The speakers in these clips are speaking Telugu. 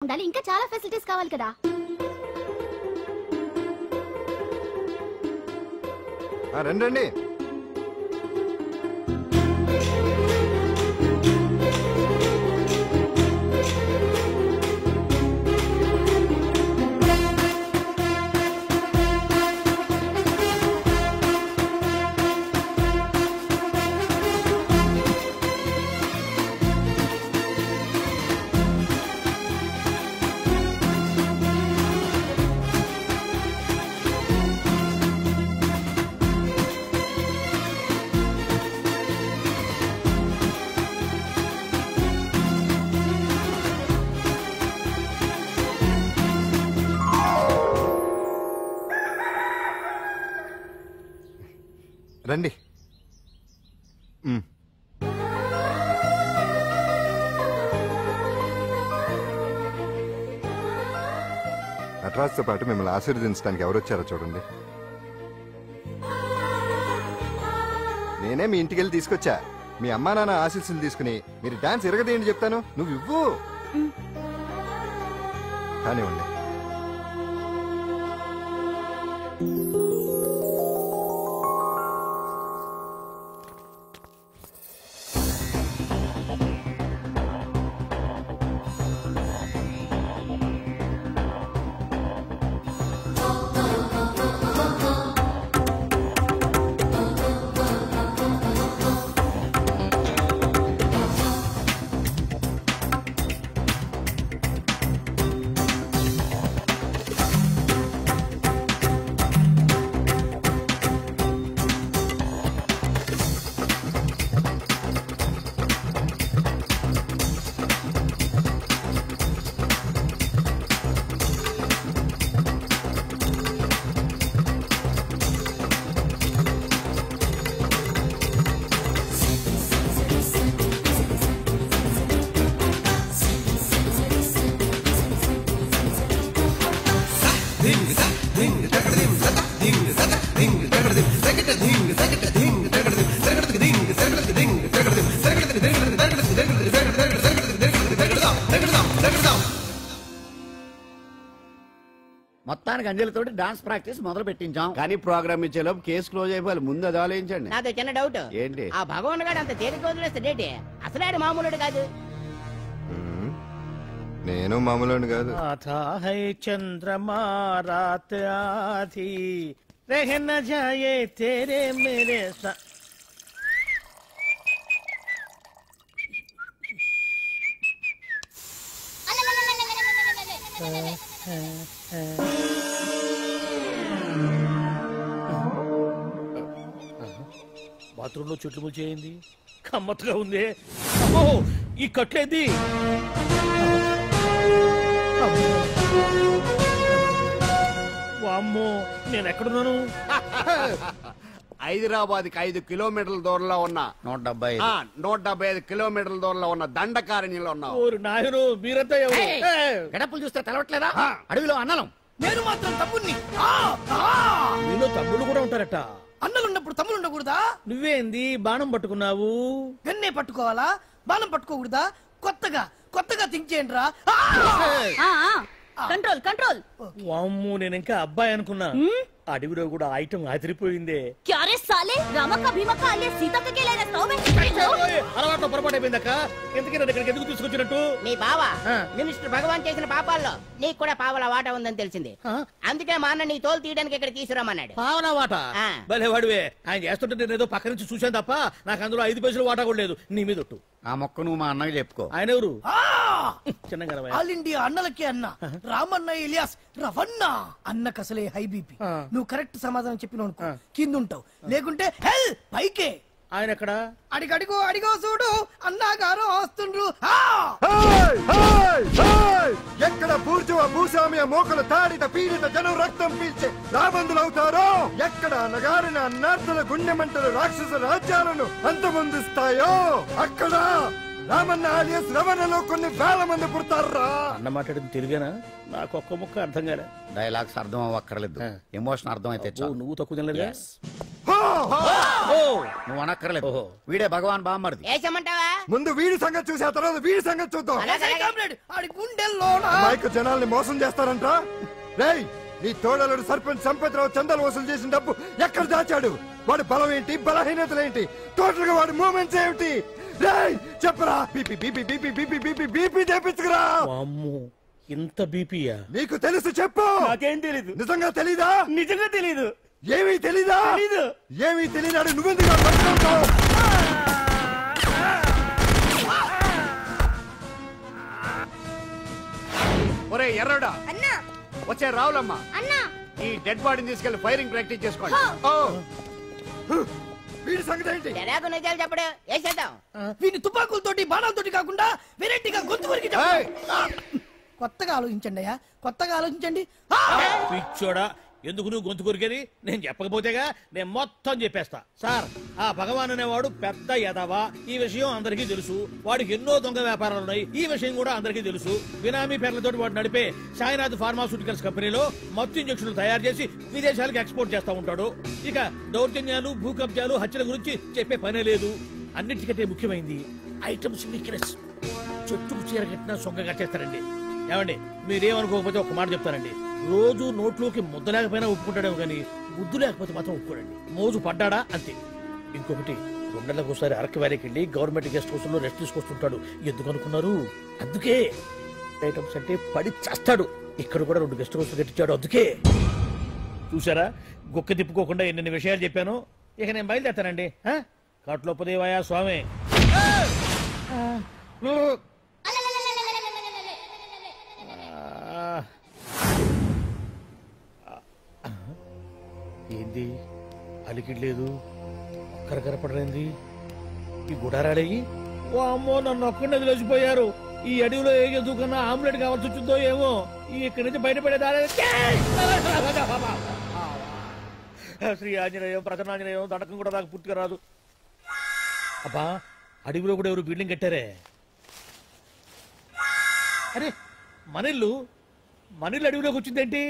ఉండాలి. ఇంకా చాలా ఫెసిలిటీస్ కావాలి కదా. రండి రండి. రండి. నటరాజ్తో పాటు మిమ్మల్ని ఆశీర్వదించడానికి ఎవరు వచ్చారో చూడండి. నేనే మీ ఇంటికి వెళ్ళి తీసుకొచ్చా. మీ అమ్మా నాన్న ఆశీస్సులు తీసుకుని మీరు డాన్స్ ఎరగదేంటి చెప్తాను. నువ్వు ఇవ్వు. కానివ్వండి. మొత్తానికి అంజలితోటి డాన్స్ ప్రాక్టీస్ మొదలు పెట్టించాం. కానీ ప్రోగ్రామ్ ఇచ్చేలోపు కేసు క్లోజ్ అయిపోవాలి. ముందు అది ఆలోచించండి. నాతో చిన్న డౌట్. ఏంటి? ఆ భగవాన్ గారు అంత తేలిక వదిలేస్తే డేటి అసలు ఆడు మామూలుడు కాదు. నేను మామూలు కాదు. చంద్రమా రాత్ ఆధీ రह न जाए तेरे मेरे साथ. బాత్రూంలో చుట్లు ముల్చేయింది. కమ్మత్తుగా ఉంది. అమ్మో ఈ కట్లేది. వామ్మో నేను ఎక్కడున్నాను? హైదరాబాద్ కి 5 కిలోమీటర్ల దూరంలో ఉన్న 175 కిలోమీటర్ల దూరంలో ఉన్న దండకారణ్యంలో ఉన్నావు. నాయను మీరంతా ఎవరు? గడపలు చూస్తే తెలవట్లేదా? అడవిలో అన్నలం. నేను మాత్రం తమ్ముణ్ణి. మీలో తమ్ముళ్ళు కూడా ఉంటారట. అన్నలున్నప్పుడు తమ్ముడు ఉండకూడదా? నువ్వేంది బాణం పట్టుకున్నావు? గన్నే పట్టుకోవాలా? బాణం పట్టుకోకూడదా? కొత్తగా కొత్తగా థింక్ చేయండి రా. Control control. వామ్మో నేను ఇంకా అబ్బాయి అనుకున్నా. అడవిలో కూడా ఐటమ్ అదిరిపోయిందే. క్యారే సాలే రామక్క భీమక్క అలియా సీతక్క కేలేనా స్టవ్ అలవాటు పొరపాటు అయిపోయిందక్క. ఎందుకైనా ఇక్కడికి ఎందుకు తీసుకొచ్చినట్టు? మీ బావ మినిస్టర్ భగవాన్ చేసిన పాపాల్లో నీకు కూడా పావలా వాటా ఉందని తెలిసింది. అందుకే మా అన్న నీ తోలు తీయడానికి ఇక్కడ తీసుకురామన్నాడు. పావలా వాటా? భలే వాడివే. ఆయన చేస్తుంటే నేను ఏదో పక్క నుంచి చూశాను తప్ప నాకు అందులో 5 పైసలు వాటా కూడా లేదు. నీ మీద ఒట్టు. ఆ మొక్క నువ్వు మా అన్నకి చెప్పుకో. ఆయన ఎవరు? చిన్నగా ఆల్ ఇండియా అన్నలకే అన్న రామన్న ఇలియాస్ రవన్న. అన్నకు అసలే హై బీపీ. నువ్వు కరెక్ట్ సమాధానం చెప్పిన కింద ఉంటావు, లేకుంటే హెల్ పైకే. ఆయన ఎక్కడ? అడిగడిగో అడిగో చూడు అన్నగారు వస్తుండ్రు. ఎక్కడ బూర్జువ భూస్వామ్య మోకలు తాడిత పీడిత జనం రక్తం పీల్చే రాబందులవుతారో, ఎక్కడ అన్నగారిన అన్నార్థుల గుండె మంటలు రాక్షస రాజ్యాలను అంతమొందిస్తాయో, అక్కడ రామన్న ఆలియస్ రవణలో కొన్ని వేల మంది పుడతారా. అన్న మాట్లాడింది తెలుగేనా? నాకు ఒక్క ముక్క అర్థం కాలే. డైలాగ్స్ అర్థం అవ్వక్కర్లేదు, ఎమోషన్ అర్థం అయితే నువ్వు తక్కువ తినలేదు. నువ్వు అనక్కర్లేదు వీడే భగవాన్ బామ్మర్ది. వేసమంటావా? ముందు వీడి సంగతి చూసి ఆ తర్వాత వీడి సంగతి చూద్దాం. మైకు జనాల్ని మోసం చేస్తారంట. రేయ్, నీ తోడలుడు సర్పంచ్ సంపత్రావు చందాలు వసూలు చేసిన డబ్బు ఎక్కడ దాచాడు? వాడి బలం ఏంటి, బలహీనతలేంటి, టోటల్ గా వాడి మూమెంట్స్ ఏమిటి? రేయ్ చెప్పరా. BP BP BP BP BP BP తెప్పించుకురా. ఇంత బీపీయా? నీకు తెలుసు చెప్పు. నాకేం తెలీదు. నిజంగా తెలీదా? నిజంగా తెలీదు. ఏమీ తెలీదా? ఏమీ తెలియనాడు నువ్వెందుకు పట్టుకుంటావు? ఒరే ఎర్రడా, అన్నా వచ్చే రావులమ్మ, అన్నా ఈ డెడ్ బాడీని తీసుకెళ్లి ఫైరింగ్ ప్రాక్టీస్ చేసుకోండి. వీడి సంగతి ఏంటి? తెరాకు నిజాలు చెప్పడు. వేసేద్దాం. వీని తుపాకులతోటి బాణాలతోటి కాకుండా వెరైటీగా గొంతు వరకు కొత్తగా ఆలోచించండి అయ్యా, కొత్తగా ఆలోచించండి. పిచ్చోడా, ఎందుకు నువ్వు గొంతు కొరికేది? నేను చెప్పకపోతేగా నేను మొత్తం చెప్పేస్తా. సార్, ఆ భగవాన్ అనేవాడు పెద్ద యదవా, ఈ విషయం అందరికీ తెలుసు. వాడికి ఎన్నో దొంగ వ్యాపారాలు ఉన్నాయి, ఈ విషయం కూడా అందరికీ తెలుసు. బినామీ పేర్లతో వాడు నడిపే సాయినాథ్ ఫార్మాస్యూటికల్స్ కంపెనీలో మత్తు ఇంజక్షన్లు తయారు చేసి విదేశాలకు ఎక్స్పోర్ట్ చేస్తా ఉంటాడు. ఇక దౌర్జన్యాలు, భూ కబ్జాలు, హత్యల గురించి చెప్పే పనే లేదు. అన్నిటికంటే ముఖ్యమైంది ఐటమ్స్ వీక్నెస్. చెట్టుకు చీర కట్టినా సొంగ కట్టేస్తారండి. ఏమండి, మీరేమనుకోకపోతే ఒక మాట చెప్తారండి. రోజు నోట్లోకి ముద్ద లేకపోయినా ఒప్పుకుంటాడేమో కానీ ముద్దు లేకపోతే మాత్రం ఒప్పుకోడండి. మోజు పడ్డాడా అంతే. ఇంకొకటి, 2 నెలలకు ఒకసారి అరకు వ్యాలీకి వెళ్ళి గవర్నమెంట్ గెస్ట్ హౌస్ లో రెస్ట్ తీసుకొస్తుంటాడు. ఎందుకు అనుకున్నారు? అందుకే. ఐటమ్స్ అంటే పడి చేస్తాడు. ఇక్కడ కూడా 2 గెస్ట్ హౌస్ కట్టించాడు. అందుకే. చూసారా, గుక్క తిప్పుకోకుండా ఎన్ని విషయాలు చెప్పాను. ఇక నేను బయలుదేరుతానండి. కాట్లోపదేవాయా స్వామి. ఏంది అలికిడ్లేదు, ఒక్కరు కనపడలేంది. ఈ గుడారాడయ్యి ఓ అమ్మో, నన్ను ఒక్కడిని వదిలేసిపోయారు. ఈ అడవిలో ఏ జంతువుకన్నా ఆమ్లెట్ కావాల్సి వచ్చిందో ఏమో. ఇక్కడి నుంచి బయటపడేదారే. శ్రీ ఆంజనేయం, ప్రసన్నాంజనేయం, దడకం కూడా నాకు పూర్తిగా రాదు. అబ్బా, అడవిలో కూడా ఎవరు బిల్డింగ్ కట్టారే. అరే, మనిల్లు అడవిలోకి వచ్చిందేంటి?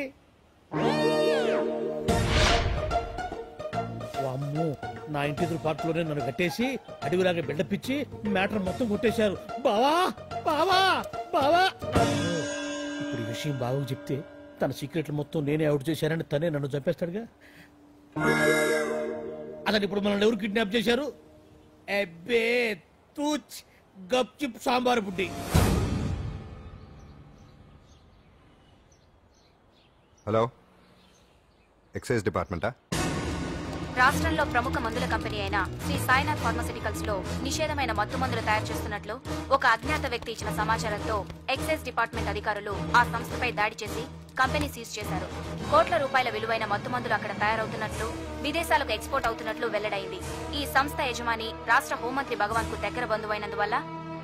అమ్మో, నా ఇంటి ఎదురు పార్కులోనే నన్ను కట్టేసి అడవిలాగా బిల్డపిచ్చి మ్యాటర్ మొత్తం కొట్టేశారు. బావా బావా బావా. ఇప్పుడు ఈ విషయం బావకు చెప్తే తన సీక్రెట్లు మొత్తం నేనే అవుట్ చేశానని తనే నన్ను చంపేస్తాడుగా. అతను ఇప్పుడు మనల్ని ఎవరు కిడ్నాప్ చేశారు? అబ్బే తూచ్ గప్ చిప్ సాంబార్ బుడ్డి. హలో, ఎక్సైజ్ డిపార్ట్మెంటా? రాష్ట్రంలో ప్రముఖ మందుల కంపెనీ అయిన శ్రీ సాయినాథ్ ఫార్మాస్యూటికల్స్ లో నిషేధమైన మత్తు మందులు తయారు చేస్తున్నట్లు ఒక అజ్ఞాత వ్యక్తి ఇచ్చిన సమాచారంతో ఎక్సైజ్ డిపార్ట్మెంట్ అధికారులు ఆ సంస్థపై దాడి చేసి కంపెనీ సీజ్ చేశారు. కోట్ల రూపాయల విలువైన మత్తు మందులు అక్కడ తయారవుతున్నట్లు, విదేశాలకు ఎక్స్పోర్ట్ అవుతున్నట్లు వెల్లడైంది. ఈ సంస్థ యజమాని రాష్ట్ర హోంమంత్రి భగవాన్ కు దగ్గర బంధువైనందువల్ల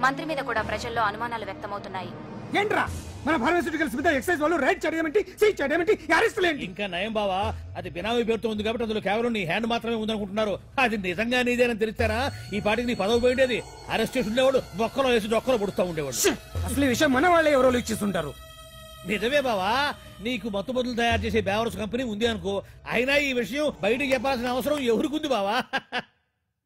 మంత్రి మీద కూడా ప్రజల్లో అనుమానాలు వ్యక్తమవుతున్నాయి. ఏంట్రా మన ఫార్మాస్యూటికల్స్ మీద ఎక్సైజ్ వాళ్ళు రైడ్ చేయడమేంటి, సీజ్ చేయడమేంటి, అరెస్టులేంటి? ఇంకా నయం బావా, అది బినామీ పేరుతో ఉంది కాబట్టి అందులో కేవలం నీ హ్యాండ్ మాత్రమే ఉందనుకుంటున్నారు. అది నిజంగా నీదేనని తెలిస్తారా ఈ పాటికి నీ పదవి పోయిండేది. అరెస్ట్ చేసి ఉండేవాడు, బొక్కలో వేసి డొక్కలో పుడుతూ ఉండేవాడు. అసలు ఈ విషయం మన వాళ్ళే ఎవరో లీక్ చేస్తుంటారు. నిజమే బావా, నీకు మత్తు మందులు తయారు చేసే బేవర్స్ కంపెనీ ఉంది అనుకో, అయినా ఈ విషయం బయటకు చెప్పాల్సిన అవసరం ఎవరికుంది బావా?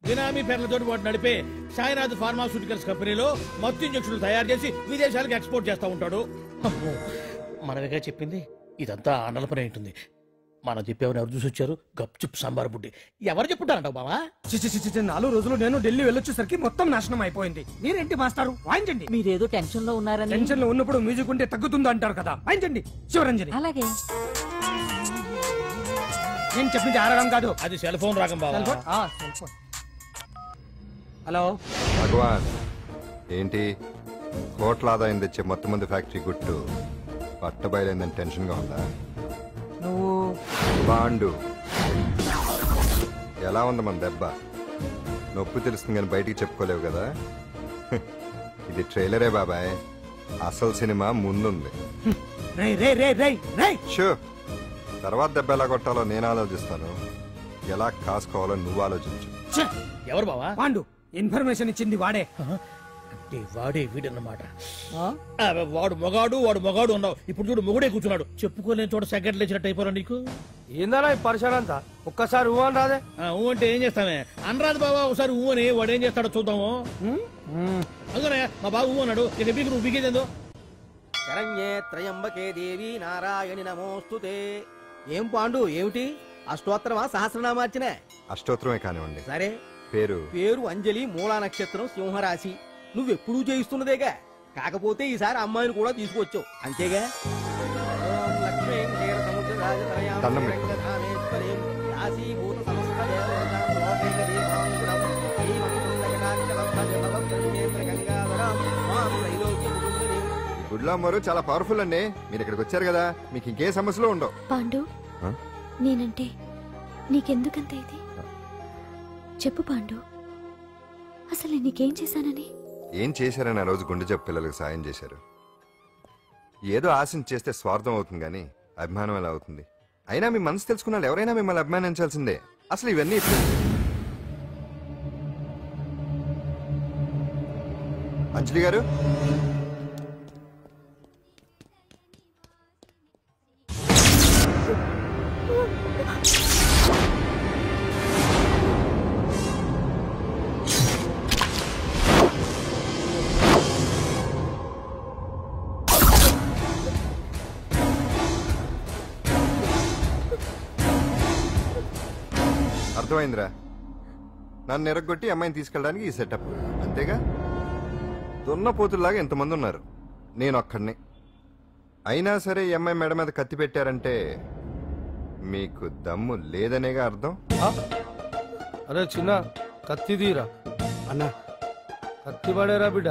బినామీ పేర్లతో వాడు నడిపే సాయినాథ్ ఫార్మాస్యూటికల్స్ కంపెనీలో మత్తు ఇంజక్షన్లు తయారు చేసి విదేశాలకు ఎక్స్పోర్ట్ చేస్తా ఉంటాడు. అమ్మో, మనమేగా చెప్పింది. ఇదంతా ఆనల పని ఉంటుంది. మనం చెప్పేవని ఎవరు చూసి వచ్చారు? గప్చుప్ సాంబార్ బుడ్డి. ఎవరు చెప్పుంటారంటావు బావా? 4 రోజులు నేను ఢిల్లీ వెళ్ళొచ్చేసరికి మొత్తం నాశనం అయిపోయింది. మీరేంటి మాస్టారు, వాయించండి. మీరేదో టెన్షన్ లో ఉన్నారని. టెన్షన్ లో ఉన్నప్పుడు మ్యూజిక్ ఉంటే తగ్గుతుందా అంటారు కదా, వాయించండి. శివరంజని. అలాగే. నేను చెప్పింది ఆరాగం కాదు, అది సెల్ ఫోన్ రాగం బావా. Cell phone. హలో భగవాన్, ఏంటి కోట్ల ఆదాయం తెచ్చే మొత్తం మంది ఫ్యాక్టరీ గుట్టు పట్టబయలైందని టెన్షన్ గా ఉందా? నువ్వు బాండు ఎలా ఉంది మన దెబ్బ? నొప్పి తెలుస్తుంది కానీ బయటికి చెప్పుకోలేవు కదా. ఇది ట్రైలరే బాబాయ్, అసలు సినిమా ముందుంది. షో, తర్వాత దెబ్బ ఎలా కొట్టాలో నేను ఆలోచిస్తాను, ఎలా కాసుకోవాలో నువ్వు ఆలోచించు. ఎవరు బావా? పాండు. ఇన్ఫర్మేషన్ ఇచ్చింది వాడే. అంటే వాడే వీడన్నమాట. వాడు మొగాడు అన్నావు, ఇప్పుడు చూడు మొగుడే కూర్చున్నాడు. చెప్పుకోలేని చోట సెకండ్ లేచినట్టు అయిపోరా నీకు. ఏందన్నా ఈ పరిశాన్ అంతా ఒక్కసారి ఊ అని రాదే ఊ అంటే ఏం చేస్తామే అనరాదు బాబా ఒకసారి ఊ అని వాడు ఏం చేస్తాడో చూద్దాము అందుకనే మా బాబు ఊ అన్నాడు ఇక బీకి నువ్వు బీకేదేందో శరణ్యే త్రయంబకే దేవి నారాయణి నమోస్తుతే. ఏం పాండు ఏమిటి అష్టోత్తరమా సహస్రనామార్చనే? అష్టోత్తరమే కానివ్వండి. సరే పేరు అంజలి, మూలా నక్షత్రం, సింహరాశి. నువ్వెప్పుడూ చేయిస్తున్నదేగా, కాకపోతే ఈసారి అమ్మాయిని కూడా తీసుకొచ్చావు అంతేగా. దండం పెట్టు. గుడ్లో అమ్మరు చాలా పవర్ఫుల్ అండి. మీరు ఇక్కడికి వచ్చారు కదా, మీకు ఇంకే సమస్యలు ఉండవు. పాండు, నేనంటే నీకెందుకంత ఇది చెప్పు పాండు. అసలు నీకేం చేశానని? ఏం చేశారని ఆ రోజు గుండె జబ్బు పిల్లలకు సాయం చేశారు. ఏదో ఆశించి చేస్తే స్వార్థం అవుతుంది కానీ అభిమానం ఎలా అవుతుంది? అయినా మీ మనసు తెలుసుకున్న వాళ్ళు ఎవరైనా మిమ్మల్ని అభిమానించాల్సిందే. అసలు ఇవన్నీ అంజలి గారు, అర్థమైందిరా. నన్ను ఎరగొట్టి అమ్మాయిని తీసుకెళ్ళడానికి ఈ సెటప్ అంతేగా? దున్నపోతుల్లాగా ఎంతమంది ఉన్నారు, నేను ఒక్కడిని. అయినా సరే ఈ అమ్మాయి మెడ మీద కత్తి పెట్టారంటే మీకు దమ్ము లేదనేగా అర్థం. అరే చిన్న కత్తి తీరా అన్నా. కత్తి పడేరా బిడ్డ.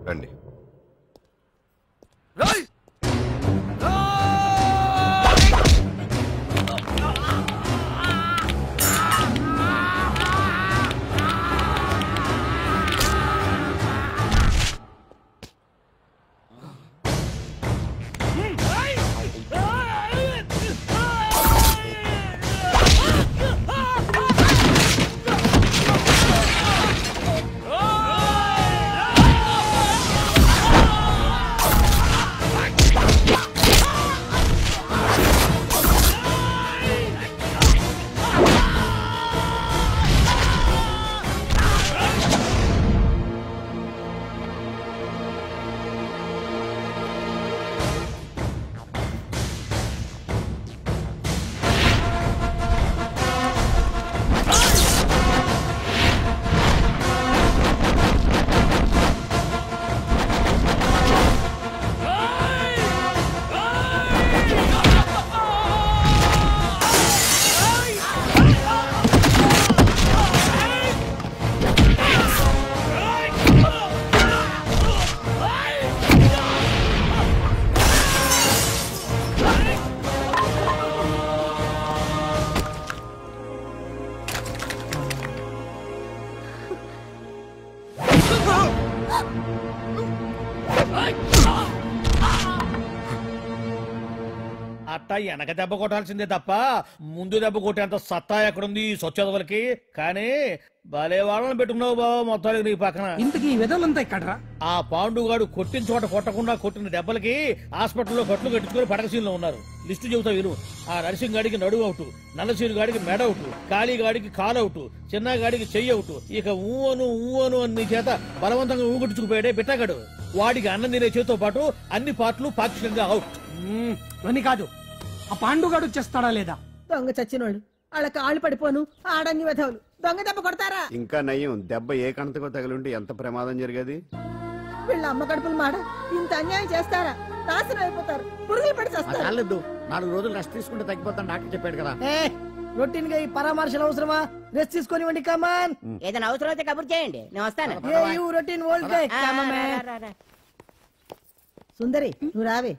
రండి. అట్టా వెనక దెబ్బ కొట్టాల్సిందే తప్ప ముందు దెబ్బ కొట్టేంత సత్తా ఎక్కడుంది సొచ్చదవలకి. కానీ భలే వాళ్ళని పెట్టుకున్నావు బాబా మొత్తానికి నీ పక్కన. ఇంతకీ వెదలంతా ఇక్కడరా? ఆ పాండుగాడు కొట్టిన చోట కొట్టకుండా కొట్టిన దెబ్బలకి హాస్పిటల్లో కట్లు కట్టించుకుని పడకసీన్లో ఉన్నారు. లిస్టు చెబుతా విను. ఆ నరసింగ్ గాడికి నడువు అవుట్, నల్లసీను గాడికి మెడ అవుట్, కాళీ గాడికి కాల్ అవుట్, చిన్న గాడికి చెయ్యి అవుట్. ఇక ఊవను అని నీ చేత బలవంతంగా ఊగొట్టుకుపోయాడే పిట్టగాడు. వాడికి అన్నం తినే చేతితో పాటు అన్ని పార్ట్లు పాక్షికంగా అవుట్. అని కాదు, ఆ పాండుగాడు చేస్తాడా లేదా? దొంగ చచ్చినోళ్ళు వాళ్ళ కాళ్ళు పడిపోను ఆడంగి వెధవులు దొంగ దెబ్బ కొడతారా? ఇంకా నయ్యం, దెబ్బ ఏ కణతకో తగిలింటే ఎంత ప్రమాదం జరిగేది. వీళ్ళ అమ్మ కడుపులు మాడ ఇంత అన్యాయం చేస్తారా? నాశనం అయిపోతారు, పురుగులు పడి చేస్తారు. 4 రోజులు రెస్ట్ తీసుకుంటే తగ్గిపోతాను డాక్టర్ చెప్పాడు కదా. రొటీన్ గా ఈ పరామర్శలు అవసరమా? రెస్ట్ తీసుకొని కమాన్. ఏదైనా అవసరం అయితే కబుర్ చేయండి, నేను వస్తాను. Routine old guy. సుందరి నువ్వు రావే.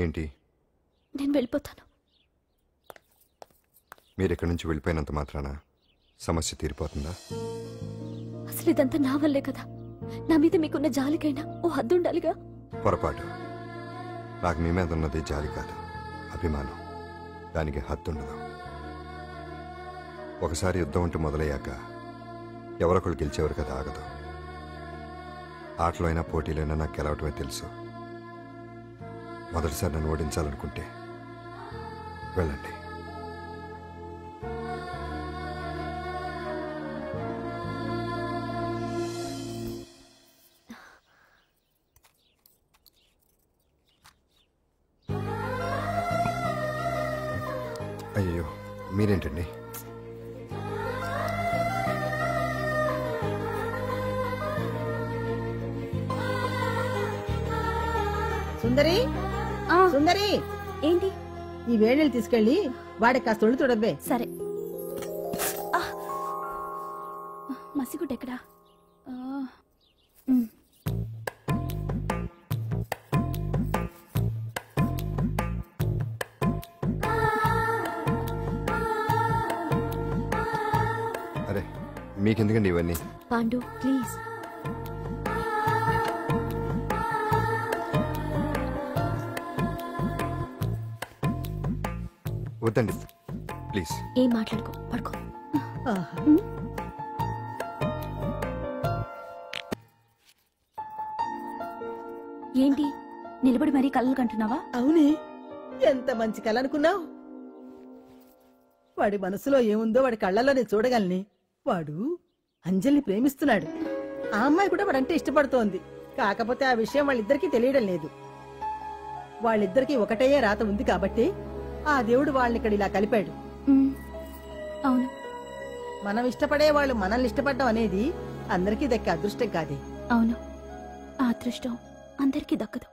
ఏంటి? నేను వెళ్ళిపోతాను. మీరు ఇక్కడి నుంచి వెళ్ళిపోయినంత మాత్రాన సమస్య తీరిపోతుందా? అసలు ఇదంతా నా వల్లే కదా. నా మీద మీకున్న జాలికైనా ఓ హద్దు ఉండాలిగా. పొరపాటు. నాకు మీ మీద ఉన్నది జాలి కాదు, అభిమానం. దానికి హద్దుండదు. ఒకసారి యుద్ధం అంటూ మొదలయ్యాక ఎవరొకరు గెలిచేవారు కదా ఆగదు. ఆటలో అయినా పోటీలైనా నాకు గెలవటమే తెలుసు. మొదటిసారి నన్ను ఓడించాలనుకుంటే వెళ్ళండి. అయ్యో, మీరేంటండి? సుందరి, సుందరి, ఏంటి? ఈ వేణీళ్ళు తీసుకెళ్ళి వాడికి కాస్త ఒళ్ళు తొడబ్బే. సరే. మసిగుడ్డ ఎక్కడా? అరే, మీకెందుకండి ఇవన్నీ? పాండు ప్లీజ్. వద్దండి ప్లీజ్. ఏం మాట్లాడుకో, పడుకో. ఏంటి నిలబడి మరీ కళ్ళు కంటున్నావా? అవునే, ఎంత మంచి కళ అనుకున్నావు. వాడి మనసులో ఏముందో వాడి కళ్ళలో నేను చూడగలని. వాడు అంజలిని ప్రేమిస్తున్నాడు. ఆ అమ్మాయి కూడా వాడంటే ఇష్టపడుతోంది. కాకపోతే ఆ విషయం వాళ్ళిద్దరికీ తెలియడం లేదు. వాళ్ళిద్దరికీ ఒకటేయే రాత ఉంది కాబట్టి ఆ దేవుడు వాళ్ళని ఇక్కడ ఇలా కలిపాడు. అవును, మనం ఇష్టపడే వాళ్ళు మనల్ని ఇష్టపడడం అనేది అందరికీ దక్కే అదృష్టం కాదే. అవును, ఆ అదృష్టం అందరికీ దక్కదు.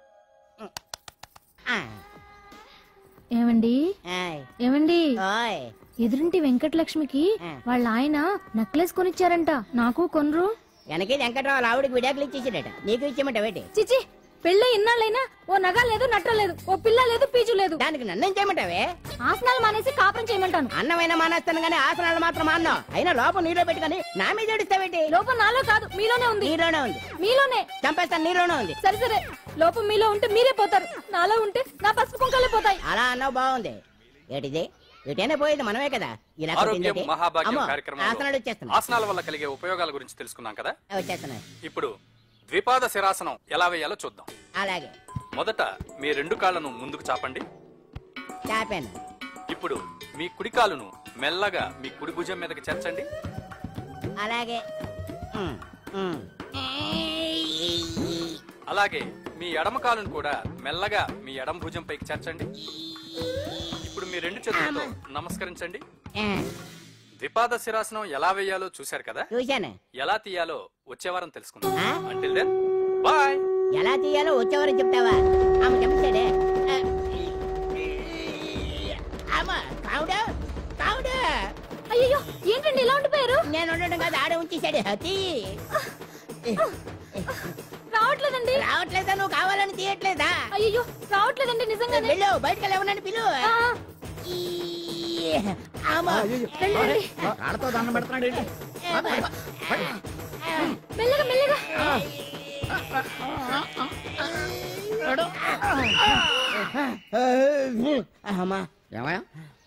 ఏమండి ఏమండి, ఎదురింటి వెంకటలక్ష్మికి వాళ్ళ ఆయన నెక్లెస్ కొనిచ్చారంట. నాకు కొనరు? వెనకే వెంకటరావు ఆవిడకి విడాకులు ఇచ్చేసాడట. నీకు ఇచ్చేమంట వేటి? చిచి, పెళ్ళి ఇన్నాళ్ళైనా ఓ నగ లేదు, నట్ట లేదు, ఓ పిల్ల లేదు, పీచు లేదు. దానికి నన్నేం చేయమంటావే? ఆసనాలు మానేసి కాపురం చేయమంటాను. అన్నమైన మానేస్తాను గానీ ఆసనాలు మాత్రం మాన్నా. అయినా లోపం నీలో పెట్టుకుని నా మీద ఏడుస్తావేటి? లోపం నాలో కాదు, మీలోనే ఉంది. నీలోనే ఉంది. మీలోనే చంపేస్తాను. నీలోనే ఉంది. సరే సరే, లోపం మీలో ఉంటే మీరే పోతారు, నాలో ఉంటే నా పసుపు కుంకాలే పోతాయి. అలా అన్నావు, బాగుంది. ఏటిది? ఎటైనా పోయేది మనమే కదా. ఇలా ఆరోగ్యం మహాభాగ్యం కార్యక్రమంలో ఆసనాలు వచ్చేస్తున్నాయి. ఆసనాల వల్ల కలిగే ఉపయోగాల గురించి తెలుసుకున్నాం కదా. వచ్చేస్తున్నాయి. ఇప్పుడు ద్విపాద శిరాసనం ఎలా వేయాలో చూద్దాం. అలాగే. మొదట మీ రెండు కాళ్ళను ముందుకు చాపండి. చాపాను. ఇప్పుడు మీ కుడి కాలును మెల్లగా మీ కుడి భుజం మీదకి చేర్చండి. అలాగే. అలాగే మీ ఎడమ కాలును కూడా మెల్లగా మీ ఎడమ భుజం పైకి చేర్చండి. ఇప్పుడు మీ రెండు చేతులతో నమస్కరించండి. ద్విపాద శిరాసనం ఎలా వేయాలో చూశారు కదా. చూశాను. ఎలా తీయాలో వచ్చే వారం తెలుసుకుందాం. Until then bye. ఎలా తీయాలో వచ్చేవారు చెప్తావా? ఆమె చెప్తాడే. అయ్యో, ఏంటండి ఇలా ఉండిపోయారు? నేను ఉండడం కాదు, ఆడే ఉంచేసాడే. హతి రావట్లేదండి. రావట్లేదా? నువ్వు కావాలని తీయట్లేదా? అయ్యో, రావట్లేదండి నిజంగానే. వెళ్ళు, బయటకు ఎవరన్నా పిలు. ఆడతో దండం పెడుతున్నాడు. మెల్లగా మెల్లగా. ఏమయ్యా,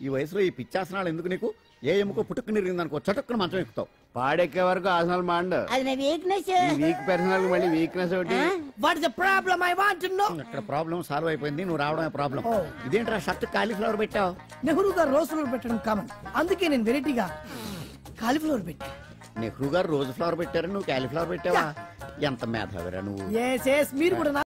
ఈ వయసులో ఈ పిచ్చాసనాలు ఎందుకు నీకు? ఏ ఎముకో పుట్టుకుని ఇరిగిందనుకో చటుక్కున మంచం ఎక్కుతావు. పాడెక్కే వరకు ఆసనాలు మాండు. అది నా వీక్నెస్. వీక్ పర్సనల్ మళ్ళీ వీక్నెస్ ఒకటి. What is the problem? I want to know. ఇక్కడ ప్రాబ్లం సాల్వ్ అయిపోయింది, నువ్వు రావడమే ప్రాబ్లం. ఇదేంట్రా షర్ట్ కాలీఫ్లవర్ పెట్టావు? నెహ్రూ గారు రోజ్ ఫ్లవర్ పెట్టడం కామన్, అందుకే నేను వెరైటీగా కాలీఫ్లవర్ పెట్టా. నెహ్రూ గారు రోజు ఫ్లవర్ పెట్టారు, నువ్వు కాలీఫ్లవర్ పెట్టావా? ఎంత మేధావిరా నువ్వు. మీరు కూడా